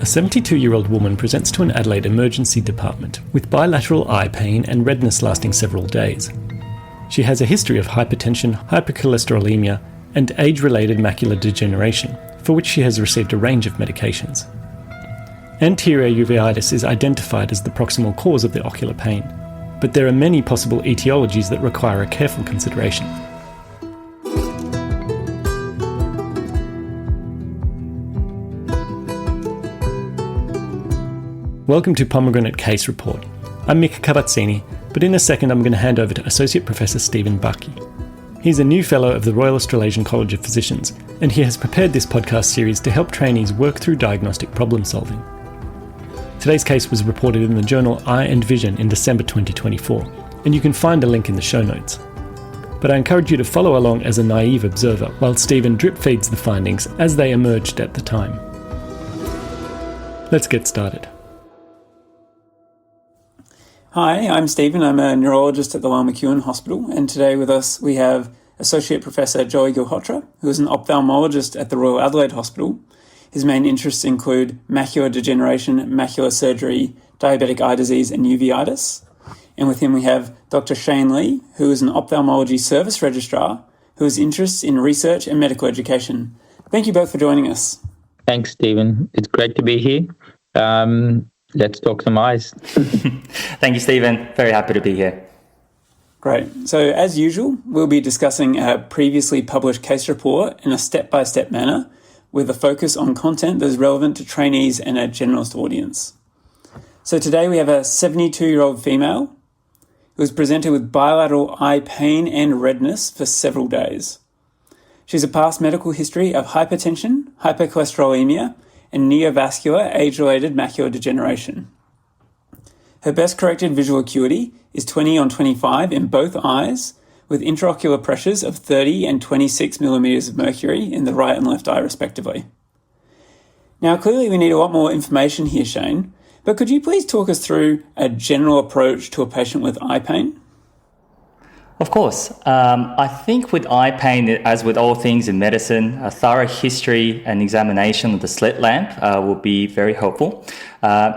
a 72-year-old woman presents to an Adelaide emergency department with bilateral eye pain and redness lasting several days. She has a history of hypertension, hypercholesterolemia, and age-related macular degeneration, for which she has received a range of medications. Anterior uveitis is identified as the proximal cause of the ocular pain, but there are many possible etiologies that require a careful consideration. Welcome to Pomegranate Case Report. I'm Mick Cavazzini, but in a second I'm going to hand over to Associate Professor Stephen Bacchi. He's a new Fellow of the Royal Australasian College of Physicians, and he has prepared this podcast series to help trainees work through diagnostic problem solving. Today's case was reported in the journal Eye and Vision in December 2024, and you can find a link in the show notes. But I encourage you to follow along as a naive observer while Stephen drip feeds the findings as they emerged at the time. Let's get started. Hi, I'm Stephen. I'm a neurologist at the Lyell McEwin Hospital, and today with us we have Associate Professor Gilhotra, who is an ophthalmologist at the Royal Adelaide Hospital. His main interests include macular degeneration, macular surgery, diabetic eye disease, and uveitis. And with him we have Dr. Shane Lee, who is an ophthalmology service registrar, who has interests in research and medical education. Thank you both for joining us. Thanks, Stephen. It's great to be here. Let's talk some eyes. Thank you, Stephen. Very happy to be here. Great. So as usual, we'll be discussing a previously published case report in a step-by-step manner with a focus on content that is relevant to trainees and a generalist audience. So today we have a 72-year-old female who was presented with bilateral eye pain and redness for several days. She has a past medical history of hypertension, hypercholesterolemia, and neovascular age-related macular degeneration. Her best corrected visual acuity is 20/25 in both eyes, with intraocular pressures of 30 and 26 millimeters of mercury in the right and left eye respectively. Now clearly we need a lot more information here, Shane, but could you please talk us through a general approach to a patient with eye pain? Of course. I think with eye pain, as with all things in medicine, a thorough history and examination of the slit lamp will be very helpful.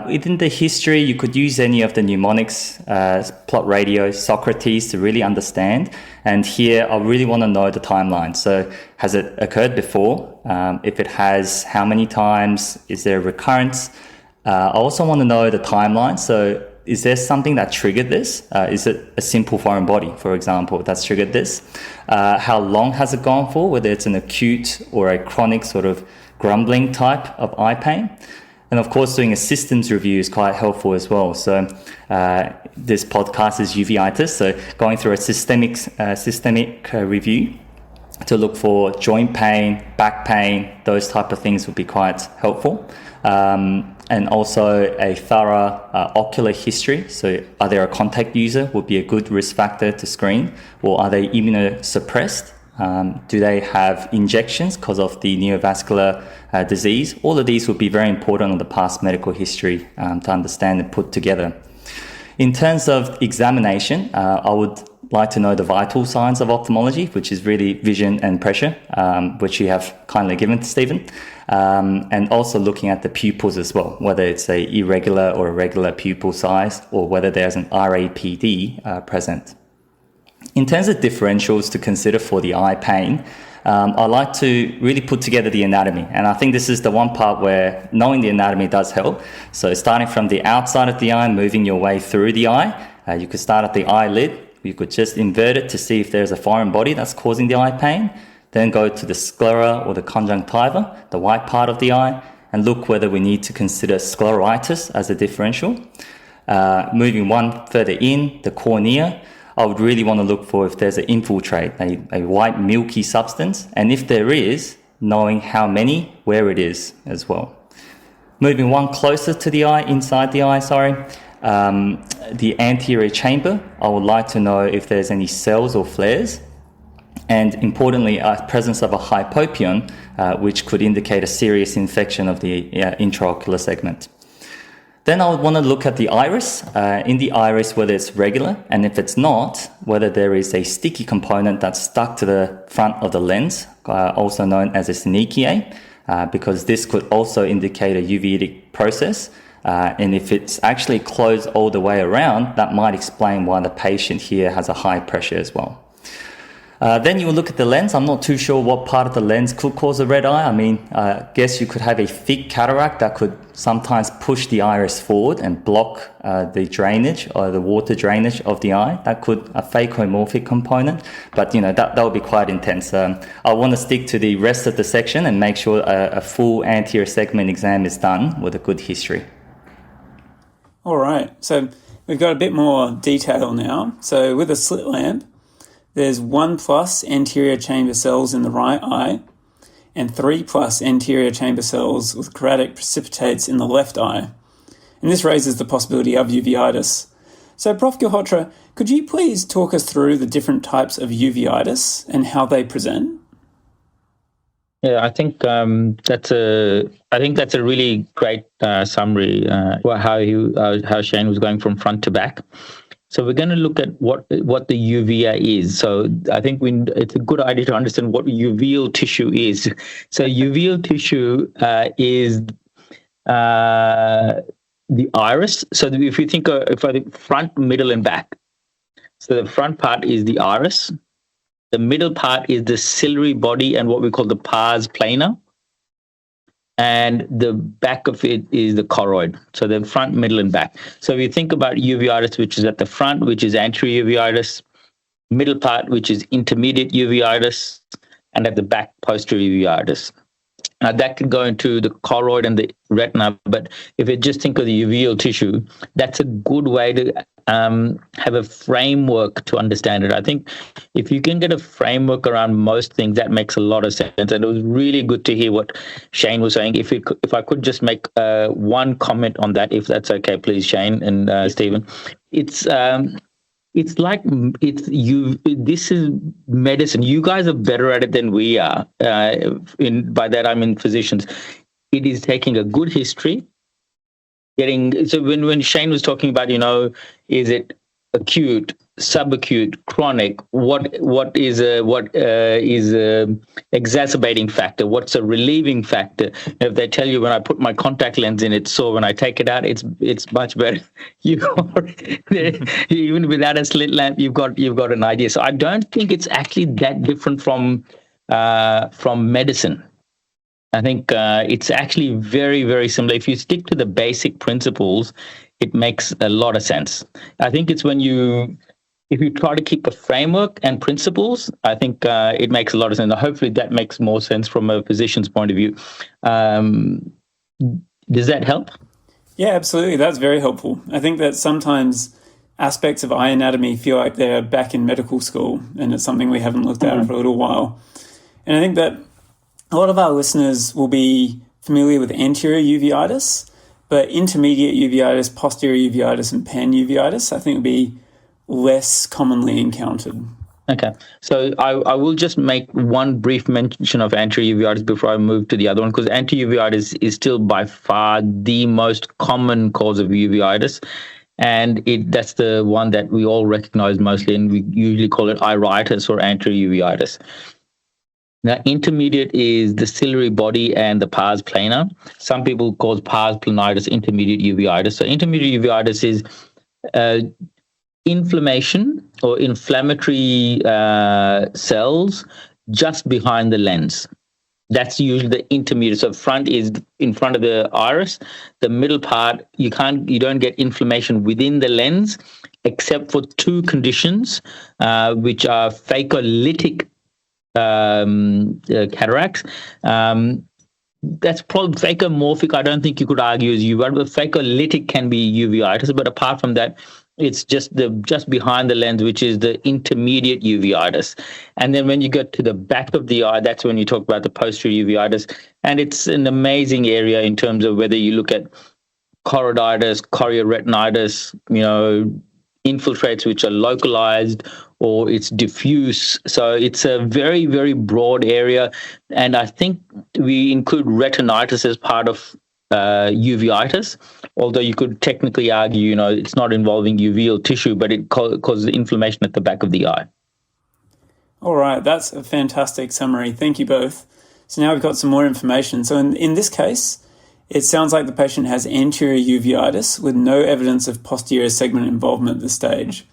Within the history, you could use any of the mnemonics, plot radio, Socrates to really understand. And here, I really want to know the timeline. So has it occurred before? If it has, how many times? Is there a recurrence? I also want to know the timeline. So is there something that triggered this? Is it a simple foreign body, for example, that's triggered this? How long has it gone for, whether it's an acute or a chronic sort of grumbling type of eye pain? And of course, doing a systems review is quite helpful as well. So this podcast is uveitis, so going through a systemic review to look for joint pain, back pain, those type of things would be quite helpful. And also a thorough ocular history. So are they a contact user would be a good risk factor to screen, or are they immunosuppressed? Do they have injections because of the neovascular disease? All of these would be very important on the past medical history to understand and put together. In terms of examination, I would like to know the vital signs of ophthalmology, which is really vision and pressure, which you have kindly given to Stephen. And also looking at the pupils as well, whether it's a irregular or a regular pupil size, or whether there's an RAPD present. In terms of differentials to consider for the eye pain, I like to really put together the anatomy. And I think this is the one part where knowing the anatomy does help. So starting from the outside of the eye, moving your way through the eye, you could start at the eyelid. You could just invert it to see if there's a foreign body that's causing the eye pain. Then go to the sclera or the conjunctiva, the white part of the eye, and look whether we need to consider scleritis as a differential. Moving one further in, the cornea, I would really want to look for if there's an infiltrate, a white milky substance, and if there is, knowing how many, where it is as well. Moving one closer to the eye, inside the eye, the anterior chamber, I would like to know if there's any cells or flares. And importantly, a presence of a hypopyon, which could indicate a serious infection of the intraocular segment. Then I would want to look at the iris. In the iris, whether it's regular, and if it's not, whether there is a sticky component that's stuck to the front of the lens, also known as a synechiae, because this could also indicate a uveitic process. And if it's actually closed all the way around, that might explain why the patient here has a high pressure as well. Then you will look at the lens. I'm not too sure what part of the lens could cause a red eye. I mean, I guess you could have a thick cataract that could sometimes push the iris forward and block the drainage or the water drainage of the eye. That could a phacoemorphic component, but that would be quite intense. I want to stick to the rest of the section and make sure a full anterior segment exam is done with a good history. All right, so we've got a bit more detail now. So with a slit lamp, there's 1+ anterior chamber cells in the right eye and 3+ anterior chamber cells with chorotic precipitates in the left eye. And this raises the possibility of uveitis. So Prof. Gilhotra, could you please talk us through the different types of uveitis and how they present? Yeah, I think that's a really great summary. How Shane was going from front to back. So we're going to look at what the uvea is. So I think it's a good idea to understand what uveal tissue is. So uveal tissue is the iris. So if you think of the front, middle, and back. So the front part is the iris. The middle part is the ciliary body and what we call the pars plana. And the back of it is the choroid. So the front, middle, and back. So if you think about uveitis, which is at the front, which is anterior uveitis, middle part, which is intermediate uveitis, and at the back, posterior uveitis. Now that could go into the choroid and the retina, but if you just think of the uveal tissue, that's a good way to have a framework to understand it. I think if you can get a framework around most things, that makes a lot of sense. And it was really good to hear what Shane was saying. If I could just make one comment on that, if that's okay, please, Shane and Stephen. This is medicine. You guys are better at it than we are. By that I mean physicians. It is taking a good history, so when Shane was talking about, is it acute, subacute, chronic? What is a exacerbating factor? What's a relieving factor? If they tell you when I put my contact lens in, it's sore. When I take it out, it's much better. Even without a slit lamp, you've got an idea. So I don't think it's actually that different from medicine. I think it's actually very, very similar. If you stick to the basic principles, it makes a lot of sense. I think it's if you try to keep a framework and principles, I think it makes a lot of sense. Hopefully that makes more sense from a physician's point of view. Does that help? Yeah, absolutely. That's very helpful. I think that sometimes aspects of eye anatomy feel like they're back in medical school, and it's something we haven't looked at for a little while. And I think that a lot of our listeners will be familiar with anterior uveitis, but intermediate uveitis, posterior uveitis, and panuveitis, I think, will be less commonly encountered. Okay, so I will just make one brief mention of anterior uveitis before I move to the other one, because anterior uveitis is still by far the most common cause of uveitis. And that's the one that we all recognize mostly, and we usually call it iritis or anterior uveitis. Now, intermediate is the ciliary body and the pars plana. Some people call pars planitis intermediate uveitis. So intermediate uveitis is inflammation or inflammatory cells just behind the lens. That's usually the intermediate. So front is in front of the iris. The middle part, you don't get inflammation within the lens, except for two conditions, which are phacolytic cataracts. That's probably phacoemorphic. I don't think you could argue as uveitis, but phacolytic can be uveitis. But apart from that, it's just behind the lens, which is the intermediate uveitis. And then when you get to the back of the eye, that's when you talk about the posterior uveitis. And it's an amazing area in terms of whether you look at choroiditis, chorioretinitis, infiltrates which are localized, or it's diffuse. So it's a very, very broad area. And I think we include retinitis as part of uveitis, although you could technically argue, it's not involving uveal tissue, but it causes inflammation at the back of the eye. All right, that's a fantastic summary. Thank you both. So now we've got some more information. So in this case, It sounds like the patient has anterior uveitis with no evidence of posterior segment involvement at this stage.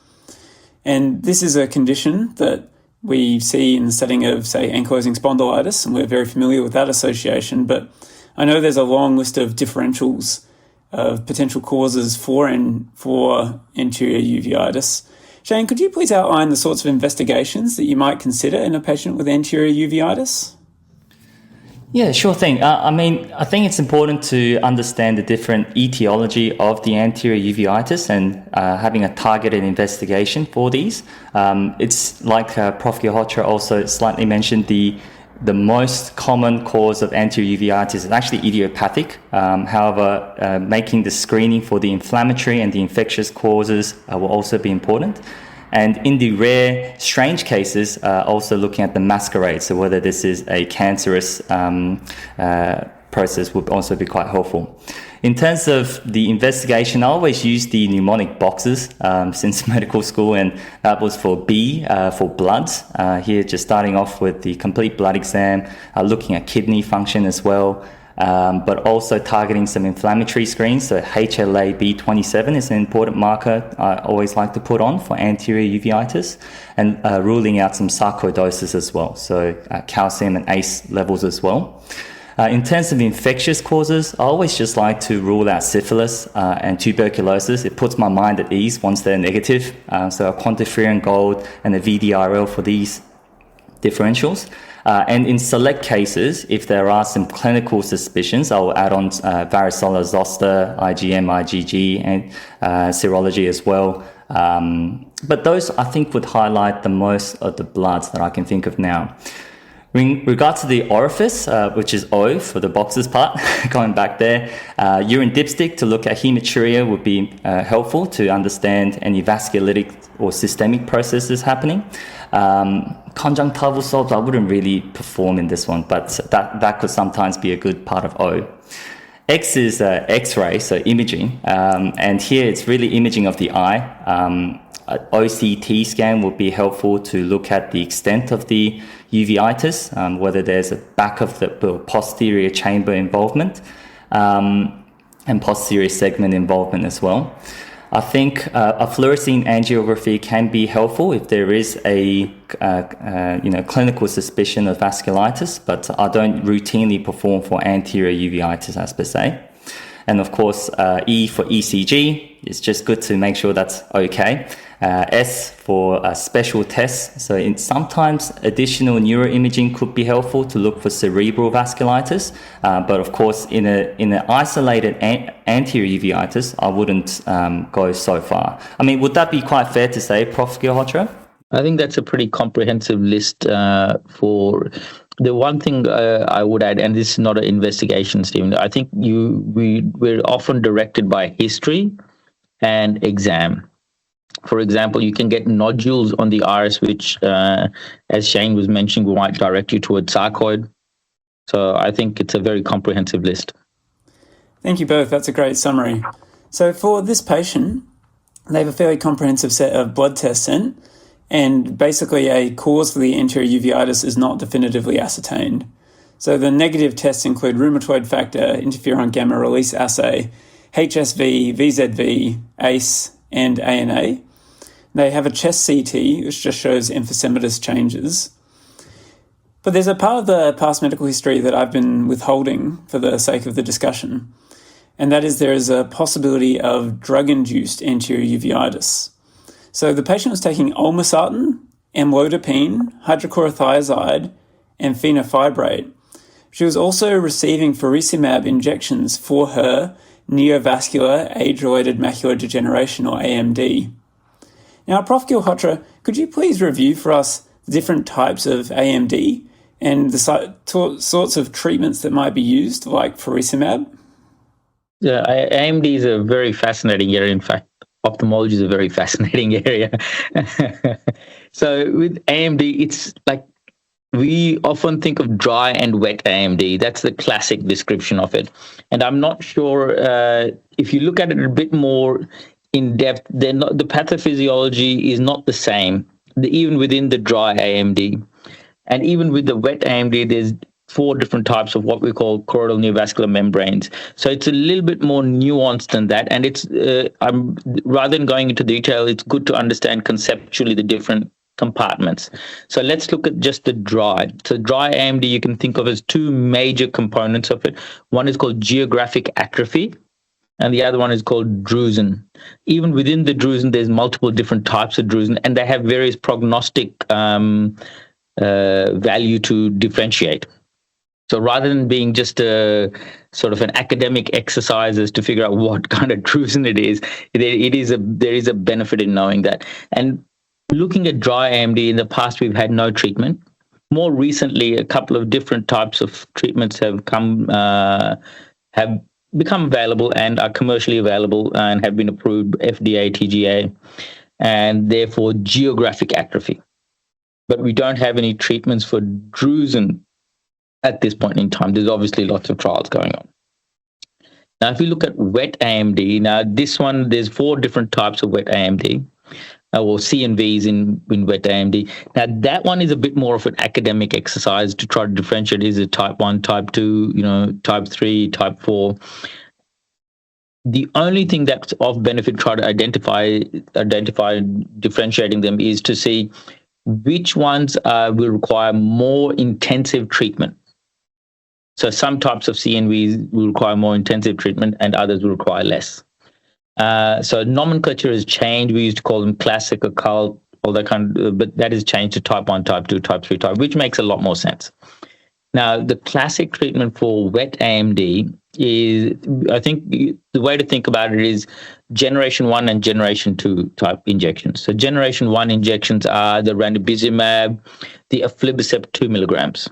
And this is a condition that we see in the setting of, say, ankylosing spondylitis, and we're very familiar with that association, but I know there's a long list of differentials of potential causes for anterior uveitis. Shane, could you please outline the sorts of investigations that you might consider in a patient with anterior uveitis? Yeah, sure thing. I think it's important to understand the different etiology of the anterior uveitis and having a targeted investigation for these. It's like Prof. Gilhotra also slightly mentioned, the most common cause of anterior uveitis is actually idiopathic. However, making the screening for the inflammatory and the infectious causes will also be important. And in the rare, strange cases, also looking at the masquerade, so whether this is a cancerous process would also be quite helpful. In terms of the investigation, I always use the mnemonic boxes since medical school, and that was for B, for blood. Here, just starting off with the complete blood exam, looking at kidney function as well, but also targeting some inflammatory screens. So HLA-B27 is an important marker I always like to put on for anterior uveitis, and ruling out some sarcoidosis as well, so calcium and ACE levels as well. In terms of infectious causes, I always just like to rule out syphilis and tuberculosis. It puts my mind at ease once they're negative. So a quantiferin gold and a VDRL for these differentials. And in select cases, if there are some clinical suspicions, I'll add on varicella zoster, IgM, IgG, and serology as well. But those, I think, would highlight the most of the bloods that I can think of now. In regards to the orifice, which is O for the boxes part, going back there, urine dipstick to look at hematuria would be helpful to understand any vasculitic or systemic processes happening. Conjunctival swabs, I wouldn't really perform in this one, but that could sometimes be a good part of O. X is X-ray, so imaging, and here it's really imaging of the eye. OCT scan would be helpful to look at the extent of the uveitis, whether there's a back of the posterior chamber involvement, and posterior segment involvement as well. I think a fluorescein angiography can be helpful if there is a clinical suspicion of vasculitis, but I don't routinely perform for anterior uveitis as per se. And of course, E for ECG, it's just good to make sure that's okay. S for special tests. So sometimes additional neuroimaging could be helpful to look for cerebral vasculitis. But of course, in an isolated anterior uveitis, I wouldn't go so far. I mean, would that be quite fair to say, Prof. Gilhotra? I think that's a pretty comprehensive list for... The one thing I would add, and this is not an investigation, Stephen, I think we're often directed by history and exam. For example, you can get nodules on the iris, which, as Shane was mentioning, might direct you towards sarcoid. So I think it's a very comprehensive list. Thank you both. That's a great summary. So for this patient, they have a fairly comprehensive set of blood tests in, and basically a cause for the anterior uveitis is not definitively ascertained. So the negative tests include rheumatoid factor, interferon gamma release assay, HSV, VZV, ACE, and ANA. They have a chest CT, which just shows emphysematous changes. But there's a part of the past medical history that I've been withholding for the sake of the discussion, and that is there is a possibility of drug-induced anterior uveitis. So the patient was taking olmesartan, amlodipine, hydrochlorothiazide, and fenofibrate. She was also receiving faricimab injections for her neovascular age-related macular degeneration, or AMD. Now, Prof. Gilhotra, could you please review for us the different types of AMD and the sorts of treatments that might be used, like faricimab? Yeah, AMD is a very fascinating area. In fact, ophthalmology is a very fascinating area. So with AMD, it's like we often think of dry and wet AMD. That's the classic description of it. And I'm not sure if you look at it a bit more in depth, the pathophysiology is not the same, even within the dry AMD. And even with the wet AMD, there's 4 different types of what we call choroidal neovascular membranes. So it's a little bit more nuanced than that. And it's rather than going into detail, it's good to understand conceptually the different compartments. So let's look at just the dry. So dry AMD you can think of as 2 major components of it. One is called geographic atrophy, and the other one is called drusen. Even within the drusen, there's multiple different types of drusen, and they have various prognostic value to differentiate. So rather than being just a sort of an academic exercise as to figure out what kind of drusen it is, there is a benefit in knowing that. And looking at dry AMD, in the past, we've had no treatment. More recently, a couple of different types of treatments have become available and are commercially available and have been approved, FDA, TGA, and therefore geographic atrophy. But we don't have any treatments for drusen at this point in time. There's obviously lots of trials going on. Now, if you look at wet AMD, now this one, there's 4 different types of wet AMD. Or C and Vs in wet AMD. Now, that one is a bit more of an academic exercise to try to differentiate. Is it type 1, type 2, type 3, type 4? The only thing that's of benefit, try to identify differentiating them, is to see which ones will require more intensive treatment. So some types of C and Vs will require more intensive treatment and others will require less. So nomenclature has changed. We used to call them classic, occult, all that kind of, but that has changed to type 1, type 2, type 3, which makes a lot more sense. Now, the classic treatment for wet AMD is, I think the way to think about it is generation 1 and generation 2 type injections. So generation 1 injections are the ranibizumab, the aflibercept 2 milligrams.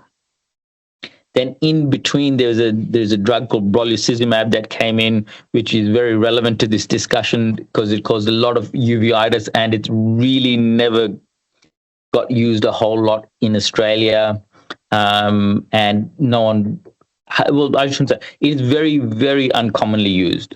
Then in between, there's a drug called brolucizumab that came in, which is very relevant to this discussion because it caused a lot of uveitis, and it really never got used a whole lot in Australia. And no one, well, I shouldn't say, it is very, very uncommonly used.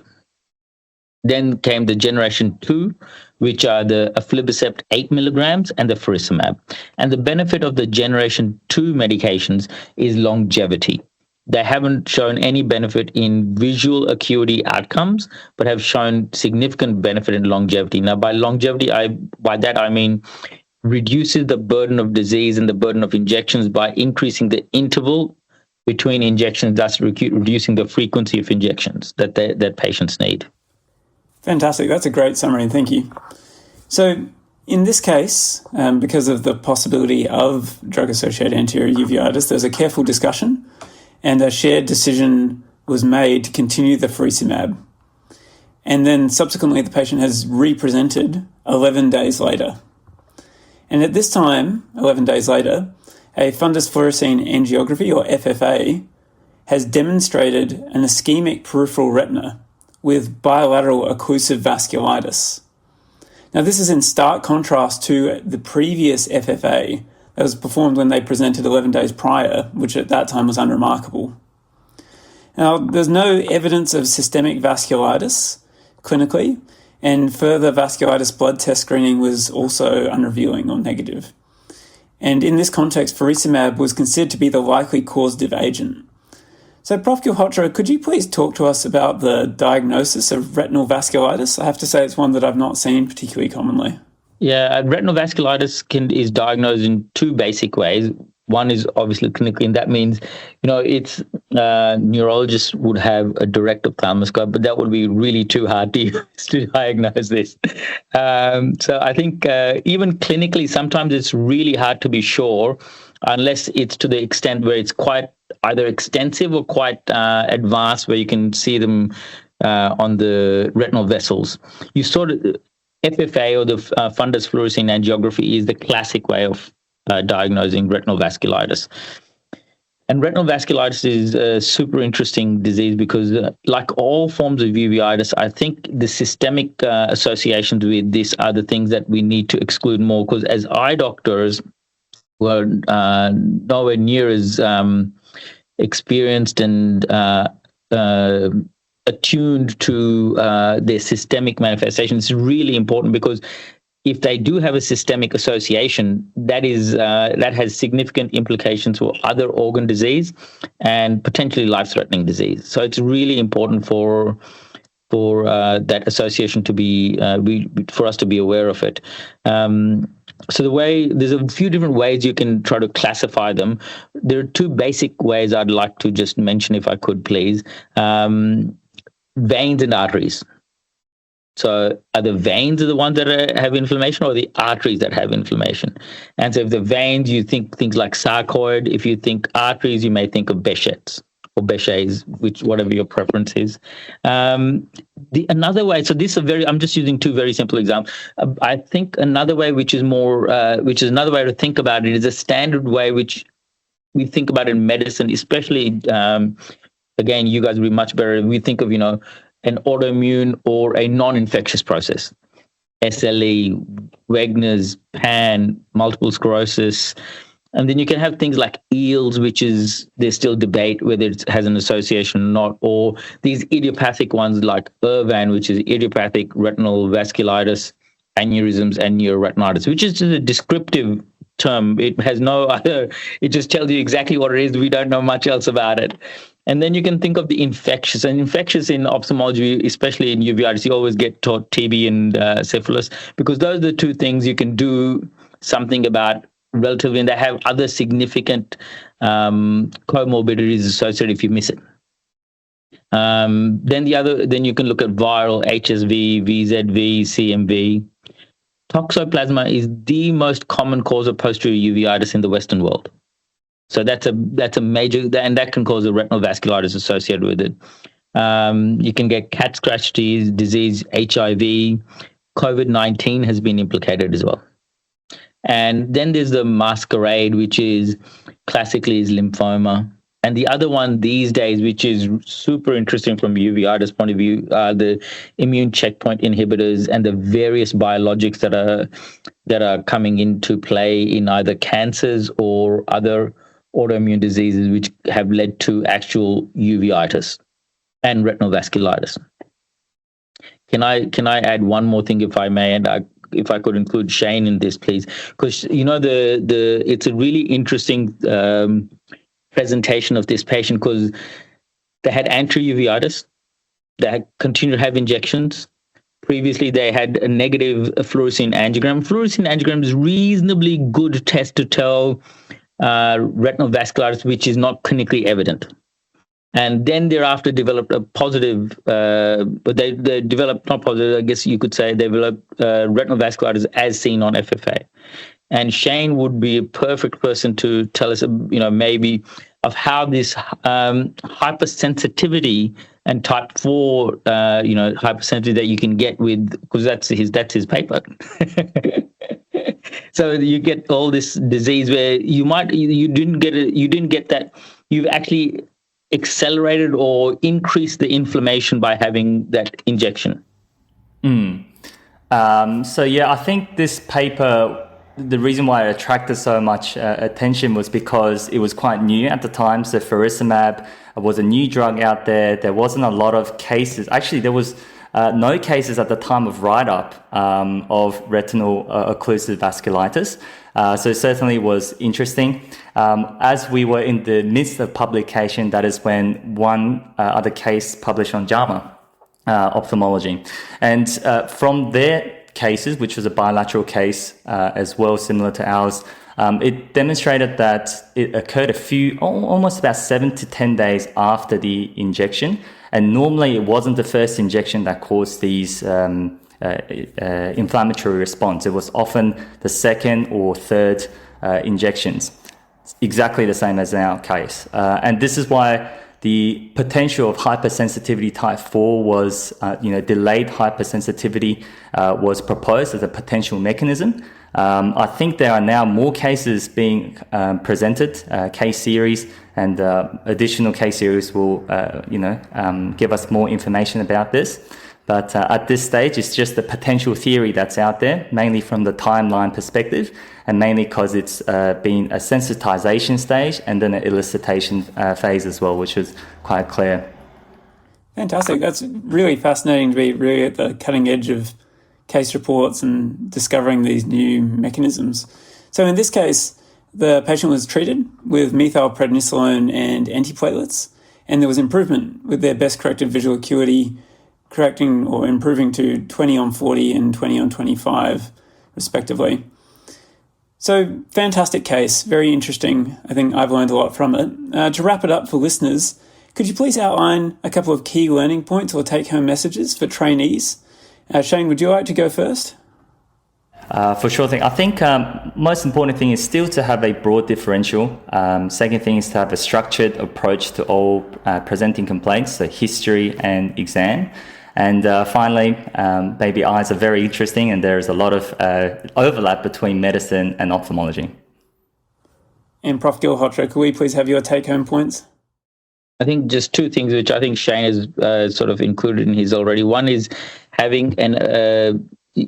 Then came the generation 2, which are the aflibercept 8 milligrams and the faricimab. And the benefit of the generation 2 medications is longevity. They haven't shown any benefit in visual acuity outcomes, but have shown significant benefit in longevity. Now, by longevity, by that I mean reduces the burden of disease and the burden of injections by increasing the interval between injections, thus reducing the frequency of injections that patients need. Fantastic. That's a great summary, and thank you. So in this case, because of the possibility of drug-associated anterior uveitis, there's a careful discussion and a shared decision was made to continue the faricimab. And then subsequently, the patient has re-presented 11 days later. And at this time, 11 days later, a fundus fluorescein angiography, or FFA, has demonstrated an ischemic peripheral retina with bilateral occlusive vasculitis. Now, this is in stark contrast to the previous FFA that was performed when they presented 11 days prior, which at that time was unremarkable. Now, there's no evidence of systemic vasculitis clinically, and further vasculitis blood test screening was also unrevealing or negative. And in this context, faricimab was considered to be the likely causative agent. So, Prof. Gilhotra, could you please talk to us about the diagnosis of retinal vasculitis? I have to say it's one that I've not seen particularly commonly. Yeah, retinal vasculitis is diagnosed in 2 basic ways. One is obviously clinically, and that means, it's neurologists would have a direct ophthalmoscope, but that would be really too hard to diagnose this. So I think even clinically, sometimes it's really hard to be sure unless it's to the extent where it's quite either extensive or quite advanced, where you can see them on the retinal vessels. You sort of, FFA or the fundus fluorescein angiography is the classic way of diagnosing retinal vasculitis. And retinal vasculitis is a super interesting disease because like all forms of uveitis, I think the systemic associations with this are the things that we need to exclude more, because as eye doctors, we're nowhere near as experienced and attuned to their systemic manifestations. It's really important because if they do have a systemic association, that has significant implications for other organ disease and potentially life-threatening disease. So it's really important for that association to be for us to be aware of it. So there's a few different ways you can try to classify them. There are two basic ways I'd like to just mention, if I could, please. Veins and arteries. So are the veins the ones that have inflammation, or the arteries that have inflammation? And so if the veins, you think things like sarcoid. If you think arteries, you may think of Behçet's or Behçet's, whatever your preference is. Another way, so this is I'm just using two very simple examples. I think another way, which is another way to think about it, is a standard way which we think about in medicine, especially, again, you guys will be much better. We think of, an autoimmune or a non-infectious process. SLE, Wegener's, PAN, multiple sclerosis. And then you can have things like EELS, there's still debate whether it has an association or not, or these idiopathic ones like IRVAN, which is idiopathic retinal vasculitis, aneurysms, and neuroretinitis, which is just a descriptive term. It has no other, it just tells you exactly what it is. We don't know much else about it. And then you can think of the infectious. And infectious in ophthalmology, especially in uveitis, you always get taught TB and syphilis, because those are the two things you can do something about relatively, and they have other significant comorbidities associated if you miss it. Then you can look at viral, HSV, VZV, CMV. Toxoplasma is the most common cause of posterior uveitis in the Western world. So that's a major, and that can cause a retinal vasculitis associated with it. You can get cat scratch disease, HIV, COVID-19 has been implicated as well. And then there's the masquerade, which is classically is lymphoma. And the other one these days, which is super interesting from uveitis point of view, are the immune checkpoint inhibitors and the various biologics that are coming into play in either cancers or other autoimmune diseases, which have led to actual uveitis and retinal vasculitis. Can I add one more thing, if I may, and if I could include Shane in this, please, because it's a really interesting presentation of this patient, because they had anterior uveitis, they had continued to have injections. Previously, they had a negative fluorescein angiogram. Fluorescein angiogram is reasonably good test to tell retinal vasculitis, which is not clinically evident. And then thereafter developed a positive, but they developed, not positive, I guess you could say, they developed retinal vasculitis as seen on FFA. And Shane would be a perfect person to tell us, maybe of how this hypersensitivity and type 4, hypersensitivity that you can get with, because that's his paper. So you get all this disease where you didn't get that. You've actually accelerated or increased the inflammation by having that injection. I think this paper, the reason why it attracted so much attention was because it was quite new at the time. So faricimab was a new drug out there. There wasn't a lot of cases. Actually, there was no cases at the time of write-up of retinal occlusive vasculitis. So it certainly was interesting. As we were in the midst of publication, that is when one other case published on JAMA Ophthalmology. And from their cases, which was a bilateral case as well, similar to ours, it demonstrated that it occurred almost about 7 to 10 days after the injection. And normally it wasn't the first injection that caused these inflammatory response. It was often the second or third injections, exactly the same as in our case. And this is why the potential of hypersensitivity type 4 was, delayed hypersensitivity was proposed as a potential mechanism. I think there are now more cases being presented, case series, and additional case series will, give us more information about this. But at this stage, it's just the potential theory that's out there, mainly from the timeline perspective, and mainly because it's been a sensitization stage and then an elicitation phase as well, which is quite clear. Fantastic. That's really fascinating to be really at the cutting edge of, case reports and discovering these new mechanisms. So in this case, the patient was treated with methylprednisolone and antiplatelets, and there was improvement with their best corrected visual acuity, correcting or improving to 20 on 40 and 20 on 25, respectively. So fantastic case, very interesting. I think I've learned a lot from it. To wrap it up for listeners, could you please outline a couple of key learning points or take-home messages for trainees? Shane, would you like to go first? For sure thing. I think most important thing is still to have a broad differential. Second thing is to have a structured approach to all presenting complaints, so history and exam. And finally, maybe eyes are very interesting, and there is a lot of overlap between medicine and ophthalmology. And Prof. Gilhotra, could we please have your take-home points? I think just two things which I think Shane has sort of included in his already. One is having a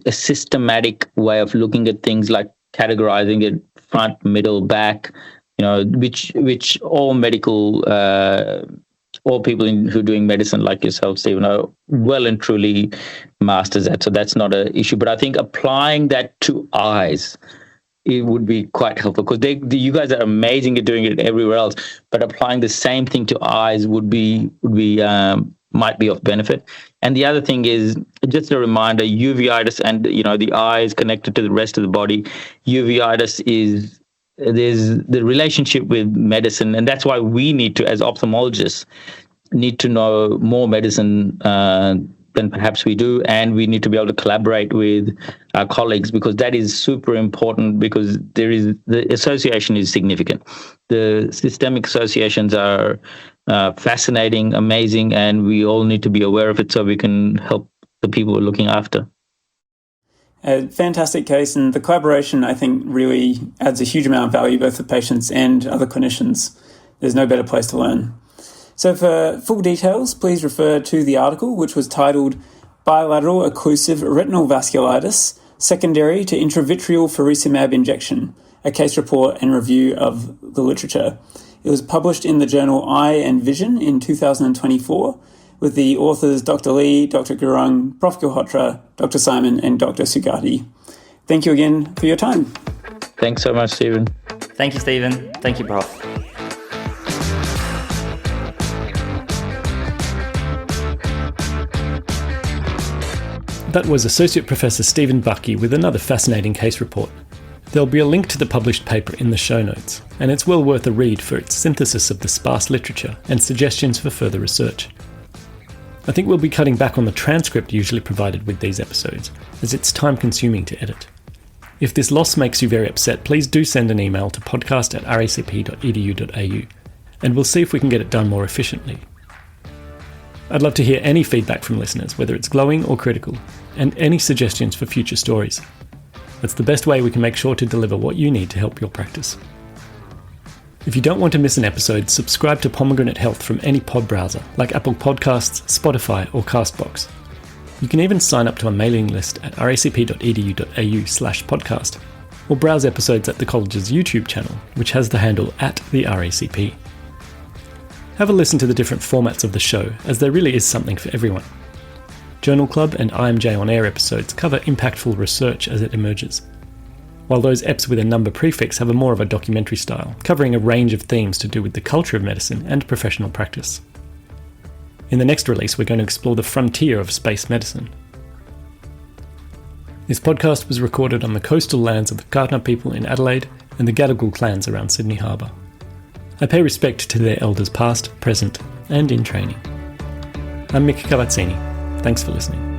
systematic way of looking at things, like categorizing it front, middle, back, which all medical, all people who are doing medicine like yourself, Stephen, are well and truly masters at. So that's not an issue. But I think applying that to eyes, it would be quite helpful, because you guys are amazing at doing it everywhere else, but applying the same thing to eyes would be might be of benefit. And the other thing is just a reminder: uveitis and the eye is connected to the rest of the body. Uveitis there's the relationship with medicine, and that's why we need to, as ophthalmologists, need to know more medicine than perhaps we do, and we need to be able to collaborate with our colleagues, because that is super important, because the association is significant. The systemic associations are fascinating, amazing, and we all need to be aware of it so we can help the people we're looking after. A fantastic case, and the collaboration, I think, really adds a huge amount of value both for patients and other clinicians. There's no better place to learn. So for full details, please refer to the article, which was titled Bilateral Occlusive Retinal Vasculitis Secondary to Intravitreal Faricimab Injection, a case report and review of the literature. It was published in the journal Eye and Vision in 2024, with the authors Dr. Lee, Dr. Gurung, Prof. Gilhotra, Dr. Simon, and Dr. Sugati. Thank you again for your time. Thanks so much, Stephen. Thank you, Stephen. Thank you, Prof. That was Associate Professor Stephen Bacchi with another fascinating case report. There'll be a link to the published paper in the show notes, and it's well worth a read for its synthesis of the sparse literature and suggestions for further research. I think we'll be cutting back on the transcript usually provided with these episodes, as it's time-consuming to edit. If this loss makes you very upset, please do send an email to podcast@racp.edu.au, and we'll see if we can get it done more efficiently. I'd love to hear any feedback from listeners, whether it's glowing or critical, and any suggestions for future stories. That's the best way we can make sure to deliver what you need to help your practice. If you don't want to miss an episode, subscribe to Pomegranate Health from any pod browser, like Apple Podcasts, Spotify, or Castbox. You can even sign up to a mailing list at racp.edu.au/podcast, or browse episodes at the college's YouTube channel, which has the handle @the-RACP. Have a listen to the different formats of the show, as there really is something for everyone. Journal Club and IMJ On Air episodes cover impactful research as it emerges, while those EPs with a number prefix have a more of a documentary style, covering a range of themes to do with the culture of medicine and professional practice. In the next release, we're going to explore the frontier of space medicine. This podcast was recorded on the coastal lands of the Kaurna people in Adelaide and the Gadigal clans around Sydney Harbour. I pay respect to their elders past, present, and in training. I'm Mick Cavazzini. Thanks for listening.